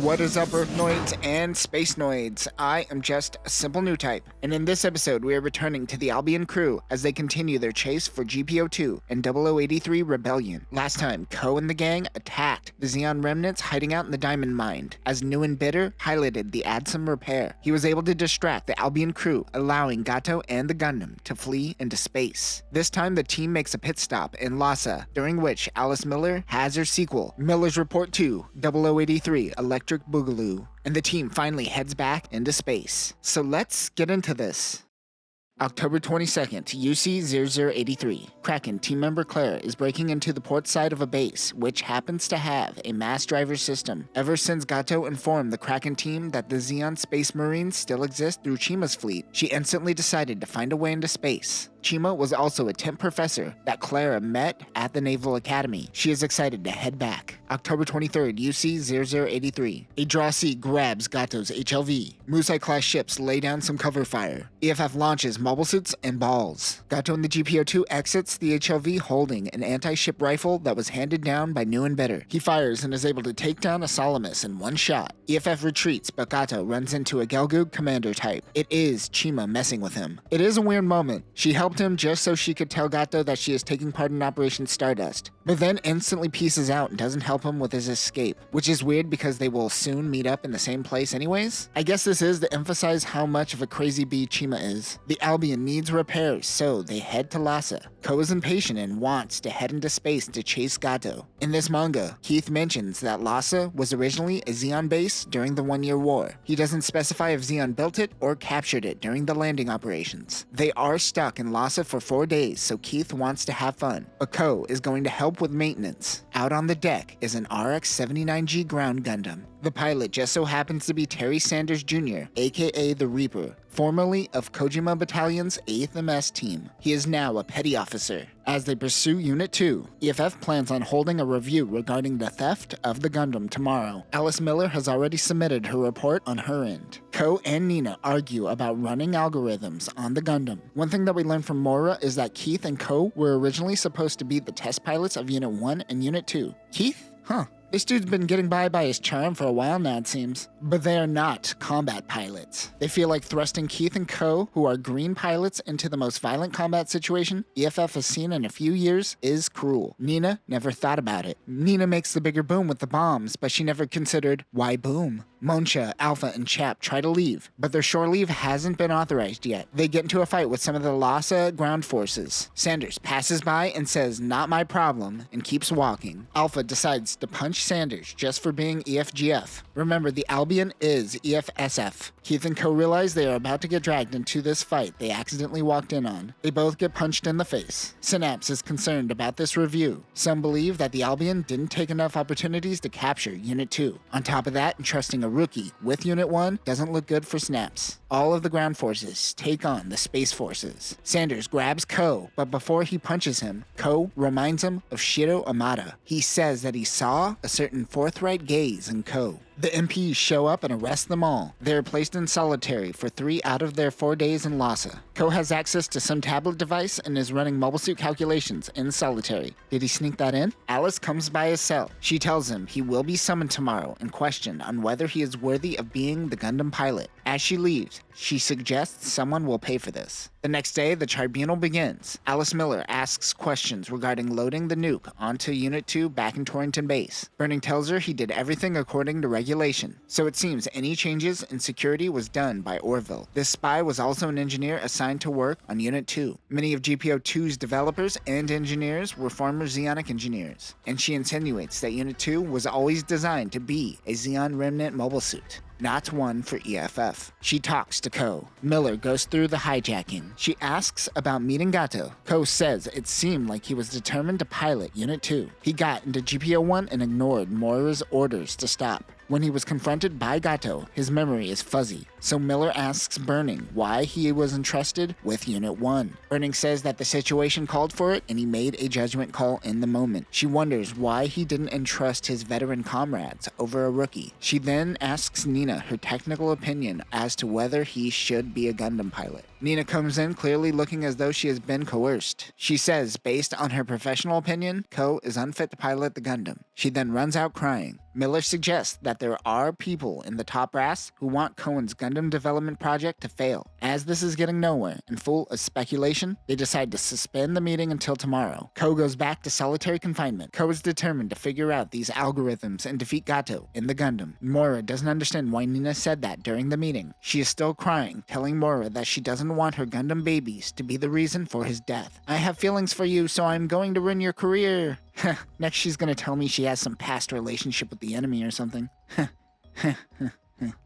What is up, Earthnoids and Spacenoids? I am just a simple new type, and in this episode we are returning to the Albion crew as they continue their chase for GP02 and 0083 Rebellion. Last time, Ko and the gang attacked the Zeon remnants hiding out in the diamond mine, as New and Bitter highlighted the Adsum repair. He was able to distract the Albion crew, allowing Gato and the Gundam to flee into space. This time the team makes a pit stop in Lhasa, during which Alice Miller has her sequel, Miller's Report 2, 0083 Electric Boogaloo, and the team finally heads back into space. So let's get into this. October 22nd, UC0083. Kraken team member Claire is breaking into the port side of a base, which happens to have a mass driver system. Ever since Gato informed the Kraken team that the Zeon Space Marines still exist through Chima's fleet, she instantly decided to find a way into space. Chima was also a temp professor that Clara met at the Naval Academy. She is excited to head back. October 23rd, UC0083. A Draw C grabs Gato's HLV. Musai-class ships lay down some cover fire. EFF launches mobile suits and balls. Gato and the GP02 exits the HLV holding an anti-ship rifle that was handed down by New and Bitter. He fires and is able to take down a Salamis in one shot. EFF retreats, but Gato runs into a Gelgoog commander type. It is Chima messing with him. It is a weird moment. She helped him just so she could tell Gato that she is taking part in Operation Stardust, but then instantly pieces out and doesn't help him with his escape, which is weird because they will soon meet up in the same place anyways. I guess this is to emphasize how much of a crazy bee Chima is. The Albion needs repairs, so they head to Lhasa. Ko is impatient and wants to head into space to chase Gato. In this manga, Keith mentions that Lhasa was originally a Zeon base during the 1-year war. He doesn't specify if Zeon built it or captured it during the landing operations. They are stuck in Lhasa for 4 days, so Keith wants to have fun, but Ko is going to help with maintenance. Out on the deck is an RX-79G ground Gundam. The pilot just so happens to be Terry Sanders Jr., aka the Reaper, formerly of Kojima Battalion's 8th MS team. He is now a petty officer. As they pursue Unit 2, EFF plans on holding a review regarding the theft of the Gundam tomorrow. Alice Miller has already submitted her report on her end. Ko and Nina argue about running algorithms on the Gundam. One thing that we learned from Mora is that Keith and Ko were originally supposed to be the test pilots of Unit 1 and Unit 2. Keith? Huh. This dude's been getting by his charm for a while now, it seems. But they are not combat pilots. They feel like thrusting Keith and Ko, who are green pilots, into the most violent combat situation EFF has seen in a few years is cruel. Nina never thought about it. Nina makes the bigger boom with the bombs, but she never considered why boom. Monsha, Alpha, and Chap try to leave, but their shore leave hasn't been authorized yet. They get into a fight with some of the Lhasa ground forces. Sanders passes by and says, "Not my problem," and keeps walking. Alpha decides to punch Sanders just for being EFGF. Remember, the Albion is EFSF. Keith and Ko realize they are about to get dragged into this fight they accidentally walked in on. They both get punched in the face. Synapse is concerned about this review. Some believe that the Albion didn't take enough opportunities to capture Unit 2. On top of that, entrusting a rookie with Unit 1 doesn't look good for Synapse. All of the ground forces take on the space forces. Sanders grabs Ko, but before he punches him, Ko reminds him of Shiro Amada. He says that he saw a certain forthright gaze in Ko. The MPs show up and arrest them all. They are placed in solitary for 3 out of their 4 days in Lhasa. Ko has access to some tablet device and is running mobile suit calculations in solitary. Did he sneak that in? Alice comes by his cell. She tells him he will be summoned tomorrow and questioned on whether he is worthy of being the Gundam pilot. As she leaves, she suggests someone will pay for this. The next day, the tribunal begins. Alice Miller asks questions regarding loading the nuke onto Unit 2 back in Torrington Base. Burning tells her he did everything according to regulation, so it seems any changes in security was done by Orville. This spy was also an engineer assigned to work on Unit 2. Many of GP02's developers and engineers were former Zeonic engineers, and she insinuates that Unit 2 was always designed to be a Zeon remnant mobile suit, not one for EFF. She talks to Ko. Miller goes through the hijacking. She asks about meeting Gato. Ko says it seemed like he was determined to pilot Unit 2. He got into GP01 and ignored Moira's orders to stop. When he was confronted by Gato, his memory is fuzzy, so Miller asks Burning why he was entrusted with Unit 1. Burning says that the situation called for it and he made a judgment call in the moment. She wonders why he didn't entrust his veteran comrades over a rookie. She then asks Nina her technical opinion as to whether he should be a Gundam pilot. Nina comes in clearly looking as though she has been coerced. She says, based on her professional opinion, Ko is unfit to pilot the Gundam. She then runs out crying. Miller suggests that there are people in the top brass who want Cohen's Gundam development project to fail. As this is getting nowhere and full of speculation, they decide to suspend the meeting until tomorrow. Ko goes back to solitary confinement. Ko is determined to figure out these algorithms and defeat Gato in the Gundam. Moira doesn't understand why Nina said that during the meeting. She is still crying, telling Moira that she doesn't want her Gundam babies to be the reason for his death. I have feelings for you, so I'm going to ruin your career. Next she's gonna tell me she has some past relationship with the enemy or something.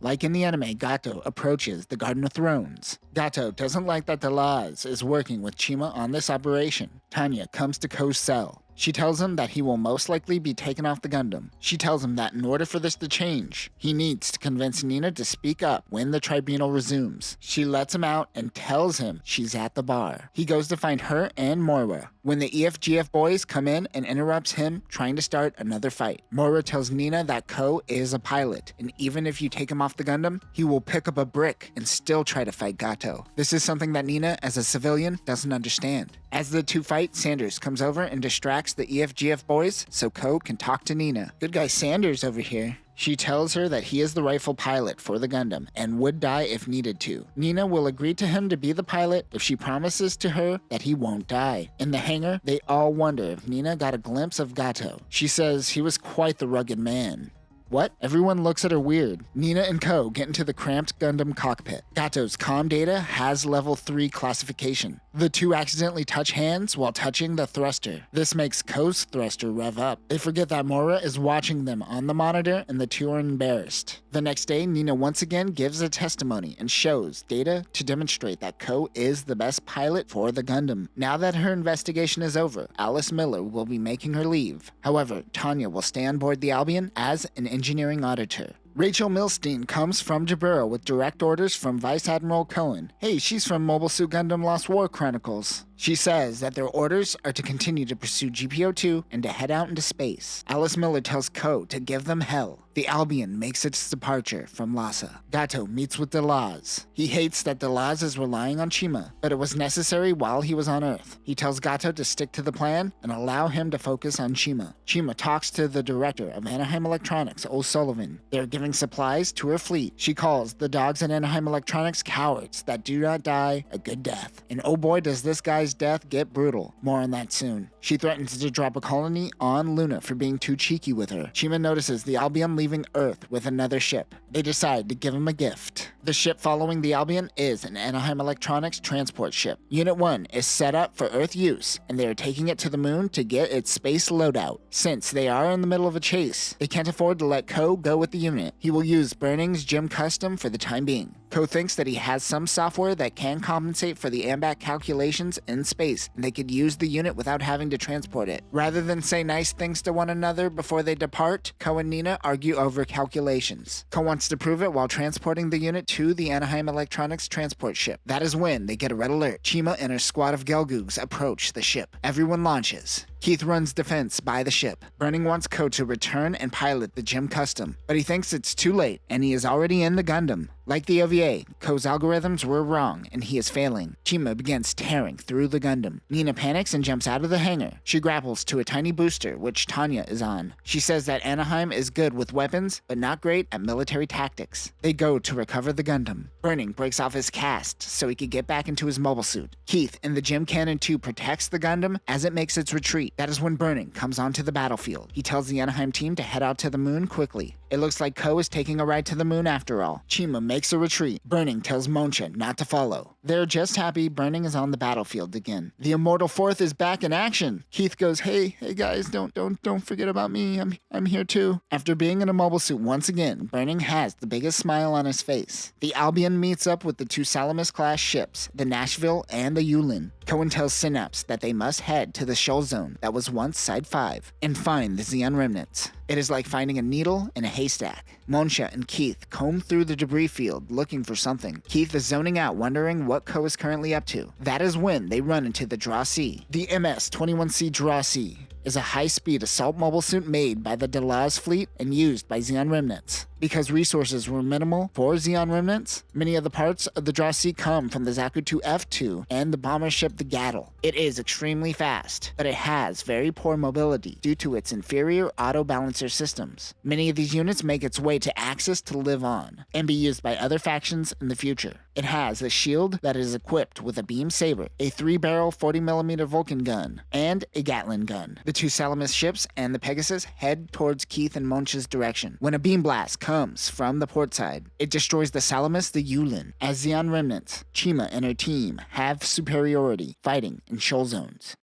Like in the anime, Gato approaches the Garden of Thrones. Gato doesn't like that Delaz is working with Chima on this operation. Tanya comes to Ko's cell. She tells him that he will most likely be taken off the Gundam. She tells him that in order for this to change, he needs to convince Nina to speak up when the tribunal resumes. She lets him out and tells him she's at the bar. He goes to find her and Moira when the EFGF boys come in and interrupts him trying to start another fight. Moira tells Nina that Ko is a pilot, and even if you take him off the Gundam, he will pick up a brick and still try to fight Gato. This is something that Nina, as a civilian, doesn't understand. As the two fight, Sanders comes over and distracts the EFGF boys so Ko can talk to Nina. Good guy Sanders over here. She tells her that he is the rightful pilot for the Gundam and would die if needed to. Nina will agree to him to be the pilot if she promises to her that he won't die. In the hangar, they all wonder if Nina got a glimpse of Gato. She says he was quite the rugged man. What? Everyone looks at her weird. Nina and Ko get into the cramped Gundam cockpit. Gato's comm data has level 3 classification. The two accidentally touch hands while touching the thruster. This makes Ko's thruster rev up. They forget that Moira is watching them on the monitor and the two are embarrassed. The next day, Nina once again gives a testimony and shows data to demonstrate that Ko is the best pilot for the Gundam. Now that her investigation is over, Alice Miller will be making her leave. However, Tanya will stay on board the Albion as an engineering auditor. Rachel Milstein comes from Jabura with direct orders from Vice Admiral Cohen. Hey, she's from Mobile Suit Gundam Lost War Chronicles. She says that their orders are to continue to pursue GP02 and to head out into space. Alice Miller tells Ko to give them hell. The Albion makes its departure from Lhasa. Gato meets with Delaz. He hates that Delaz is relying on Chima, but it was necessary while he was on Earth. He tells Gato to stick to the plan and allow him to focus on Chima. Chima talks to the director of Anaheim Electronics, O'Sullivan. They're giving supplies to her fleet. She calls the dogs at Anaheim Electronics cowards that do not die a good death. And oh boy, does this guy's death get brutal. More on that soon. She threatens to drop a colony on Luna for being too cheeky with her. Chima notices the Albion leaving Earth with another ship. They decide to give him a gift. The ship following the Albion is an Anaheim Electronics transport ship. Unit 1 is set up for Earth use, and they are taking it to the moon to get its space loadout. Since they are in the middle of a chase, they can't afford to let Ko go with the unit. He will use Burning's Gym Custom for the time being. Ko thinks that he has some software that can compensate for the AMBAC calculations in space, and they could use the unit without having to transport it. Rather than say nice things to one another before they depart, Ko and Nina argue over calculations. Ko wants to prove it while transporting the unit to the Anaheim Electronics transport ship. That is when they get a red alert. Chima and her squad of Gelgoogs approach the ship. Everyone launches. Keith runs defense by the ship. Burning wants Ko to return and pilot the Gym Custom, but he thinks it's too late and he is already in the Gundam. Like the OVA, Ko's algorithms were wrong and he is failing. Chima begins tearing through the Gundam. Nina panics and jumps out of the hangar. She grapples to a tiny booster, which Tanya is on. She says that Anaheim is good with weapons, but not great at military tactics. They go to recover the Gundam. Burning breaks off his cast so he could get back into his mobile suit. Keith in the Gym Cannon 2 protects the Gundam as it makes its retreat. That is when Burning comes onto the battlefield. He tells the Anaheim team to head out to the moon quickly. It looks like Ko is taking a ride to the moon after all. Chima makes a retreat. Burning tells Monsha not to follow. They're just happy Burning is on the battlefield again. The Immortal Fourth is back in action. Keith goes, hey guys, don't forget about me. I'm here too. After being in a mobile suit once again, Burning has the biggest smile on his face. The Albion meets up with the two Salamis-class ships, the Nashville and the Yulin. Cohen tells Synapse that they must head to the Shoal Zone that was once Side 5 and find the Xeon remnants. It is like finding a needle in a haystack. Monsha and Keith comb through the debris field looking for something. Keith is zoning out, wondering what Ko is currently up to. That is when they run into the Draw C. The MS-21C Draw C is a high-speed assault mobile suit made by the Delaz fleet and used by Zeon remnants. Because resources were minimal for Zeon remnants, many of the parts of the Drossi come from the Zaku-2 F2 and the bomber ship the Gattle. It is extremely fast, but it has very poor mobility due to its inferior auto-balancer systems. Many of these units make its way to Axis to live on, and be used by other factions in the future. It has a shield that is equipped with a beam saber, a 3-barrel 40mm Vulcan gun, and a Gatling gun. The two Salamis ships and the Pegasus head towards Keith and Munch's direction. When a beam blast comes from the port side, it destroys the Salamis the Yulin. As Zeon remnants, Chima and her team have superiority fighting in shoal zones.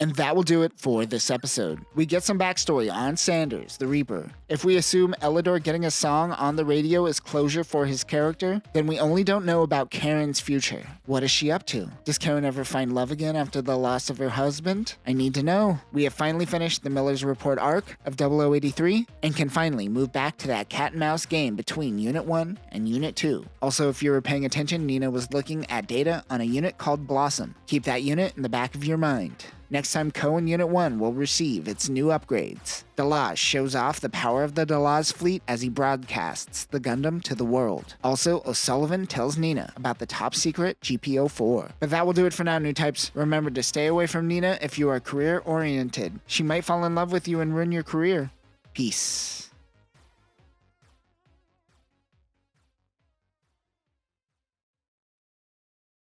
And that will do it for this episode. We get some backstory on Sanders, the Reaper. If we assume Elidor getting a song on the radio is closure for his character, then we only don't know about Karen's future. What is she up to? Does Karen ever find love again after the loss of her husband? I need to know. We have finally finished the Miller's Report arc of 0083 and can finally move back to that cat and mouse game between Unit 1 and Unit 2. Also, if you were paying attention, Nina was looking at data on a unit called Blossom. Keep that unit in the back of your mind. Next time, Ko and Unit 1 will receive its new upgrades. Delaz shows off the power of the Delaz fleet as he broadcasts the Gundam to the world. Also, O'Sullivan tells Nina about the top secret GP04. But that will do it for now, new types. Remember to stay away from Nina if you are career-oriented. She might fall in love with you and ruin your career. Peace.